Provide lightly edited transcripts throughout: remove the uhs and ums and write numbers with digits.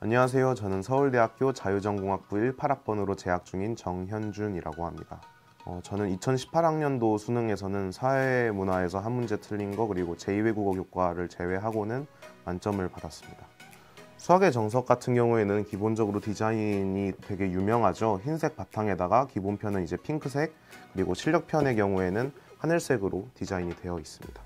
안녕하세요. 저는 서울대학교 자유전공학부 18학번으로 재학 중인 정현준이라고 합니다. 저는 2018학년도 수능에서는 사회문화에서 한 문제 틀린 거 그리고 제2외국어 교과를 제외하고는 만점을 받았습니다. 수학의 정석 같은 경우에는 기본적으로 디자인이 되게 유명하죠. 흰색 바탕에다가 기본편은 이제 핑크색 그리고 실력편의 경우에는 하늘색으로 디자인이 되어 있습니다.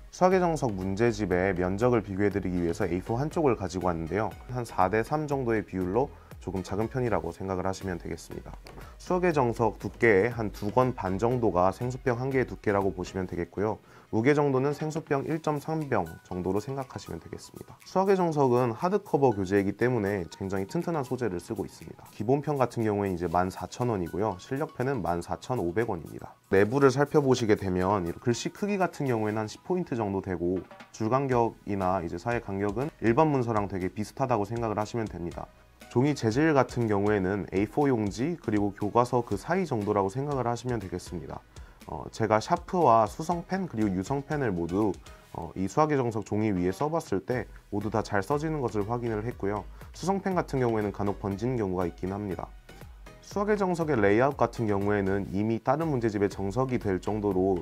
수학의 정석 문제집의 면적을 비교해드리기 위해서 A4 한쪽을 가지고 왔는데요. 한 4대3 정도의 비율로 조금 작은 편이라고 생각을 하시면 되겠습니다. 수학의 정석 두께의 한 2권 반 정도가 생수병 1개의 두께라고 보시면 되겠고요. 무게 정도는 생수병 1.3병 정도로 생각하시면 되겠습니다. 수학의 정석은 하드커버 교재이기 때문에 굉장히 튼튼한 소재를 쓰고 있습니다. 기본편 같은 경우에 이제 14,000원이고요. 실력편은 14,500원입니다. 내부를 살펴보시게 되면 글씨 크기 같은 경우에는 한 10포인트 정도 되고 줄 간격이나 이제 사이 간격은 일반 문서랑 되게 비슷하다고 생각을 하시면 됩니다. 종이 재질 같은 경우에는 A4 용지 그리고 교과서 그 사이 정도라고 생각을 하시면 되겠습니다. 제가 샤프와 수성펜 그리고 유성펜을 모두 이 수학의 정석 종이 위에 써봤을 때 모두 다 잘 써지는 것을 확인을 했고요. 수성펜 같은 경우에는 간혹 번지는 경우가 있긴 합니다. 수학의 정석의 레이아웃 같은 경우에는 이미 다른 문제집의 정석이 될 정도로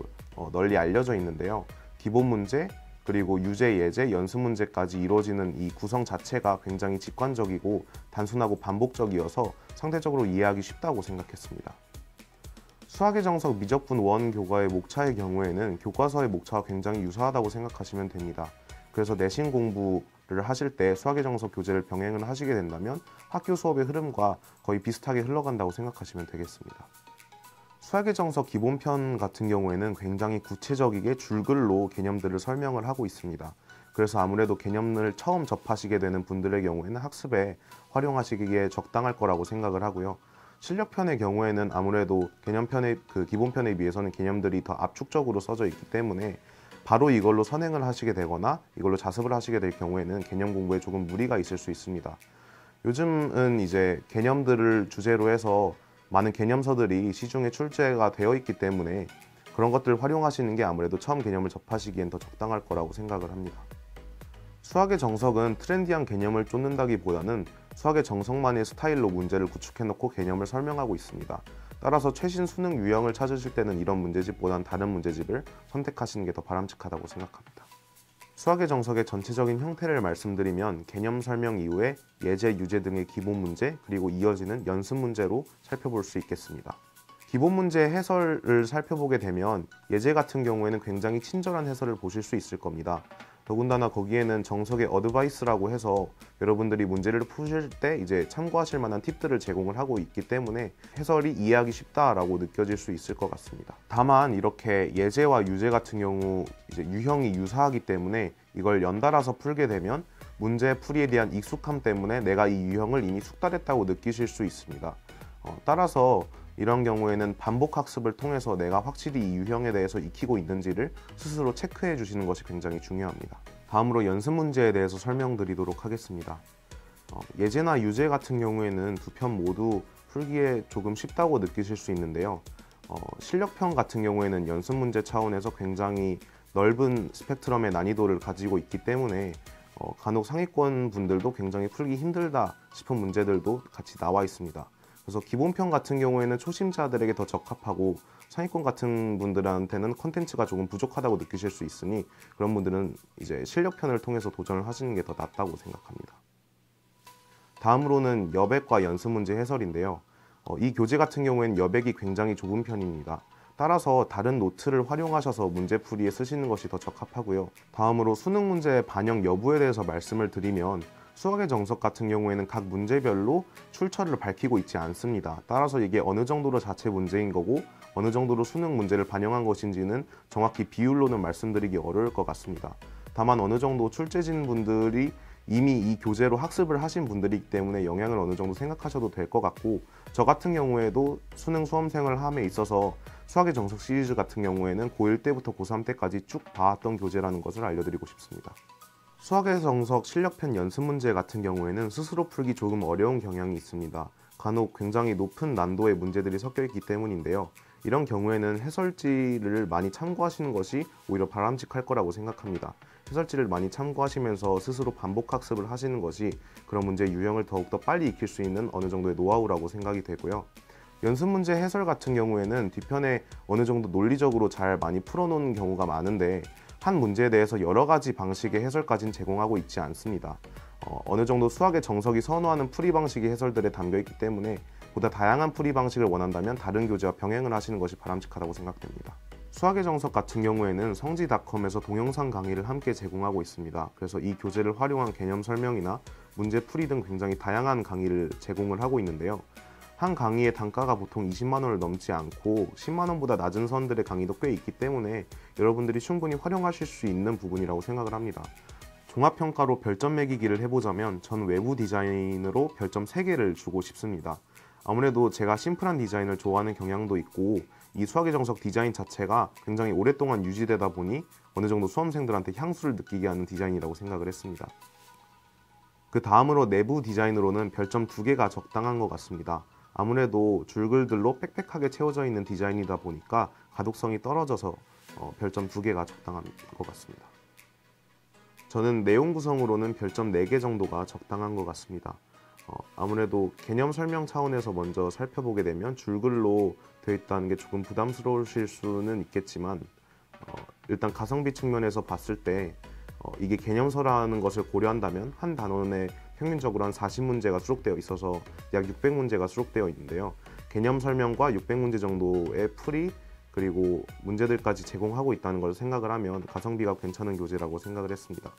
널리 알려져 있는데요. 기본 문제, 그리고 유제, 예제, 연습 문제까지 이루어지는 이 구성 자체가 굉장히 직관적이고 단순하고 반복적이어서 상대적으로 이해하기 쉽다고 생각했습니다. 수학의 정석 미적분 원 교과의 목차의 경우에는 교과서의 목차와 굉장히 유사하다고 생각하시면 됩니다. 그래서 내신 공부를 하실 때 수학의 정석 교재를 병행을 하시게 된다면 학교 수업의 흐름과 거의 비슷하게 흘러간다고 생각하시면 되겠습니다. 수학의 정석 기본편 같은 경우에는 굉장히 구체적이게 줄글로 개념들을 설명을 하고 있습니다. 그래서 아무래도 개념을 처음 접하시게 되는 분들의 경우에는 학습에 활용하시기에 적당할 거라고 생각을 하고요. 실력편의 경우에는 아무래도 개념편의 기본편에 비해서는 개념들이 더 압축적으로 써져 있기 때문에 바로 이걸로 선행을 하시게 되거나 이걸로 자습을 하시게 될 경우에는 개념 공부에 조금 무리가 있을 수 있습니다. 요즘은 이제 개념들을 주제로 해서 많은 개념서들이 시중에 출제가 되어 있기 때문에 그런 것들을 활용하시는 게 아무래도 처음 개념을 접하시기엔 더 적당할 거라고 생각을 합니다. 수학의 정석은 트렌디한 개념을 쫓는다기보다는 수학의 정석만의 스타일로 문제를 구축해놓고 개념을 설명하고 있습니다. 따라서 최신 수능 유형을 찾으실 때는 이런 문제집보단 다른 문제집을 선택하시는 게 더 바람직하다고 생각합니다. 수학의 정석의 전체적인 형태를 말씀드리면 개념 설명 이후에 예제, 유제 등의 기본 문제 그리고 이어지는 연습 문제로 살펴볼 수 있겠습니다. 기본 문제 해설을 살펴보게 되면 예제 같은 경우에는 굉장히 친절한 해설을 보실 수 있을 겁니다. 더군다나 거기에는 정석의 어드바이스라고 해서 여러분들이 문제를 푸실 때 이제 참고하실 만한 팁들을 제공을 하고 있기 때문에 해설이 이해하기 쉽다라고 느껴질 수 있을 것 같습니다. 다만 이렇게 예제와 유제 같은 경우 이제 유형이 유사하기 때문에 이걸 연달아서 풀게 되면 문제 풀이에 대한 익숙함 때문에 내가 이 유형을 이미 숙달했다고 느끼실 수 있습니다. 따라서 이런 경우에는 반복 학습을 통해서 내가 확실히 이 유형에 대해서 익히고 있는지를 스스로 체크해 주시는 것이 굉장히 중요합니다. 다음으로 연습 문제에 대해서 설명드리도록 하겠습니다. 예제나 유제 같은 경우에는 두 편 모두 풀기에 조금 쉽다고 느끼실 수 있는데요. 실력편 같은 경우에는 연습 문제 차원에서 굉장히 넓은 스펙트럼의 난이도를 가지고 있기 때문에 간혹 상위권 분들도 굉장히 풀기 힘들다 싶은 문제들도 같이 나와 있습니다. 그래서 기본편 같은 경우에는 초심자들에게 더 적합하고 상위권 같은 분들한테는 컨텐츠가 조금 부족하다고 느끼실 수 있으니 그런 분들은 이제 실력편을 통해서 도전을 하시는 게 더 낫다고 생각합니다. 다음으로는 여백과 연습 문제 해설인데요. 이 교재 같은 경우에는 여백이 굉장히 좁은 편입니다. 따라서 다른 노트를 활용하셔서 문제풀이에 쓰시는 것이 더 적합하고요. 다음으로 수능 문제 반영 여부에 대해서 말씀을 드리면 수학의 정석 같은 경우에는 각 문제별로 출처를 밝히고 있지 않습니다. 따라서 이게 어느 정도로 자체 문제인 거고 어느 정도로 수능 문제를 반영한 것인지는 정확히 비율로는 말씀드리기 어려울 것 같습니다. 다만 어느 정도 출제진 분들이 이미 이 교재로 학습을 하신 분들이기 때문에 영향을 어느 정도 생각하셔도 될 것 같고 저 같은 경우에도 수능 수험생을 함에 있어서 수학의 정석 시리즈 같은 경우에는 고1 때부터 고3 때까지 쭉 봐왔던 교재라는 것을 알려드리고 싶습니다. 수학의 정석 실력편 연습 문제 같은 경우에는 스스로 풀기 조금 어려운 경향이 있습니다. 간혹 굉장히 높은 난도의 문제들이 섞여 있기 때문인데요. 이런 경우에는 해설지를 많이 참고하시는 것이 오히려 바람직할 거라고 생각합니다. 해설지를 많이 참고하시면서 스스로 반복 학습을 하시는 것이 그런 문제의 유형을 더욱더 빨리 익힐 수 있는 어느 정도의 노하우라고 생각이 되고요. 연습 문제 해설 같은 경우에는 뒤편에 어느 정도 논리적으로 잘 많이 풀어놓은 경우가 많은데 한 문제에 대해서 여러 가지 방식의 해설까지는 제공하고 있지 않습니다. 어느 정도 수학의 정석이 선호하는 풀이 방식의 해설들에 담겨 있기 때문에 보다 다양한 풀이 방식을 원한다면 다른 교재와 병행을 하시는 것이 바람직하다고 생각됩니다. 수학의 정석 같은 경우에는 성지닷컴에서 동영상 강의를 함께 제공하고 있습니다. 그래서 이 교재를 활용한 개념 설명이나 문제 풀이 등 굉장히 다양한 강의를 제공을 하고 있는데요. 한 강의의 단가가 보통 20만 원을 넘지 않고 10만 원보다 낮은 선들의 강의도 꽤 있기 때문에 여러분들이 충분히 활용하실 수 있는 부분이라고 생각을 합니다. 종합평가로 별점 매기기를 해보자면 전 외부 디자인으로 별점 3개를 주고 싶습니다. 아무래도 제가 심플한 디자인을 좋아하는 경향도 있고 이 수학의 정석 디자인 자체가 굉장히 오랫동안 유지되다 보니 어느 정도 수험생들한테 향수를 느끼게 하는 디자인이라고 생각을 했습니다. 그 다음으로 내부 디자인으로는 별점 2개가 적당한 것 같습니다. 아무래도 줄글들로 빽빽하게 채워져 있는 디자인이다 보니까 가독성이 떨어져서 별점 2개가 적당한 것 같습니다. 저는 내용 구성으로는 별점 4개 정도가 적당한 것 같습니다. 아무래도 개념 설명 차원에서 먼저 살펴보게 되면 줄글로 되어 있다는 게 조금 부담스러우실 수는 있겠지만 일단 가성비 측면에서 봤을 때 이게 개념서라는 것을 고려한다면 한 단원에 평균적으로 한 40문제가 수록되어 있어서 약 600문제가 수록되어 있는데요. 개념 설명과 600문제 정도의 풀이 그리고 문제들까지 제공하고 있다는 걸 생각을 하면 가성비가 괜찮은 교재라고 생각을 했습니다.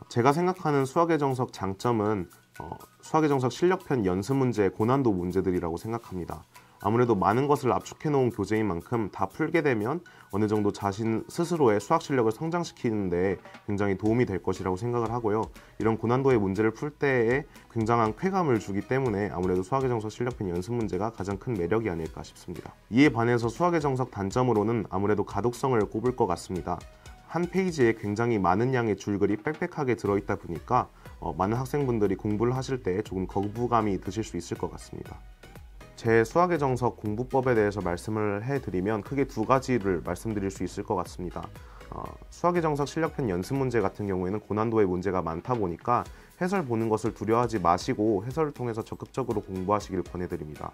제가 생각하는 수학의 정석 장점은 수학의 정석 실력편 연습 문제의 고난도 문제들이라고 생각합니다. 아무래도 많은 것을 압축해 놓은 교재인 만큼 다 풀게 되면 어느 정도 자신 스스로의 수학 실력을 성장시키는 데 굉장히 도움이 될 것이라고 생각을 하고요. 이런 고난도의 문제를 풀 때에 굉장한 쾌감을 주기 때문에 아무래도 수학의 정석 실력편 연습 문제가 가장 큰 매력이 아닐까 싶습니다. 이에 반해서 수학의 정석 단점으로는 아무래도 가독성을 꼽을 것 같습니다. 한 페이지에 굉장히 많은 양의 줄글이 빽빽하게 들어있다 보니까 많은 학생분들이 공부를 하실 때 조금 거부감이 드실 수 있을 것 같습니다. 제 수학의 정석 공부법에 대해서 말씀을 해드리면 크게 2가지를 말씀드릴 수 있을 것 같습니다. 수학의 정석 실력편 연습 문제 같은 경우에는 고난도의 문제가 많다 보니까 해설 보는 것을 두려워하지 마시고 해설을 통해서 적극적으로 공부하시길 권해드립니다.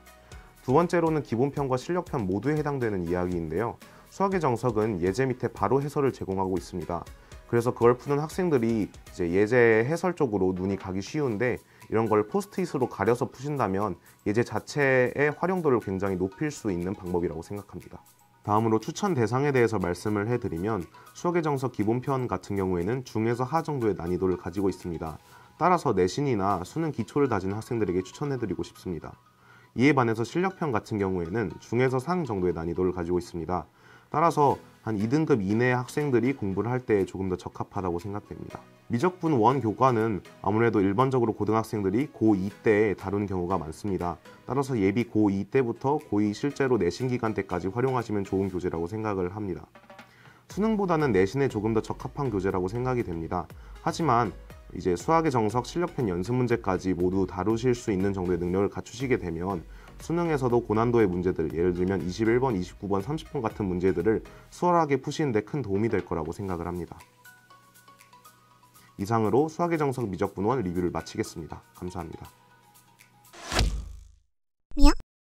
두 번째로는 기본편과 실력편 모두에 해당되는 이야기인데요. 수학의 정석은 예제 밑에 바로 해설을 제공하고 있습니다. 그래서 그걸 푸는 학생들이 이제 예제 해설 쪽으로 눈이 가기 쉬운데 이런 걸 포스트잇으로 가려서 푸신다면 예제 자체의 활용도를 굉장히 높일 수 있는 방법이라고 생각합니다. 다음으로 추천 대상에 대해서 말씀을 해드리면 수학의 정석 기본편 같은 경우에는 중에서 하 정도의 난이도를 가지고 있습니다. 따라서 내신이나 수능 기초를 다진 학생들에게 추천해드리고 싶습니다. 이에 반해서 실력편 같은 경우에는 중에서 상 정도의 난이도를 가지고 있습니다. 따라서 한 2등급 이내의 학생들이 공부를 할 때 조금 더 적합하다고 생각됩니다. 미적분 원 교과는 아무래도 일반적으로 고등학생들이 고2 때 다룬 경우가 많습니다. 따라서 예비 고2 때부터 고2 실제로 내신 기간 때까지 활용하시면 좋은 교재라고 생각을 합니다. 수능보다는 내신에 조금 더 적합한 교재라고 생각이 됩니다. 하지만 이제 수학의 정석 실력편 연습 문제까지 모두 다루실 수 있는 정도의 능력을 갖추시게 되면 수능에서도 고난도의 문제들, 예를 들면 21번, 29번, 30번 같은 문제들을 수월하게 푸시는 데 큰 도움이 될 거라고 생각을 합니다. 이상으로 수학의 정석 미적분원 리뷰를 마치겠습니다. 감사합니다.